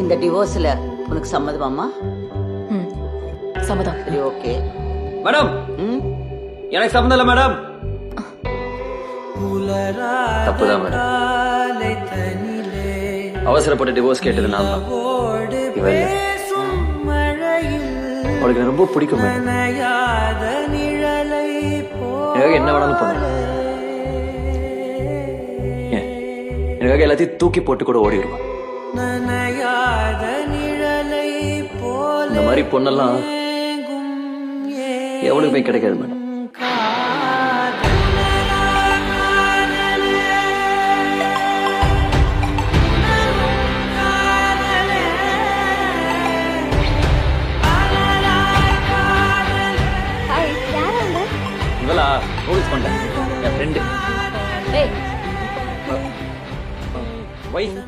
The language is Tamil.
இந்த டிவோர்ஸ்ல உனக்கு சம்மதமாமா? சம்மதம். சரி, ஓகே. மேடம், எனக்கு சம்மதம் இல்ல மேடம். தப்புதான் மேடம். அவசரப்பட்டு டிவோர்ஸ் கேட்டது நான் தான். இவ இல்ல. அவளுக்கு எனக்கு ரொம்ப பிடிக்கும் மேடம். எனக்காக என்ன வேணாலும் பண்ணுவேன். எனக்காக எல்லாத்தையும் தூக்கி போட்டு கூட ஓடிடுவேன். இந்த மாதிரி பொண்ணெல்லாம் எவனுக்குமே கிடைக்காது மேடம். இவளா நோட்டீஸ் பண்ணேன், என் ஃப்ரெண்டு. ஏய், ஒய்ஃப்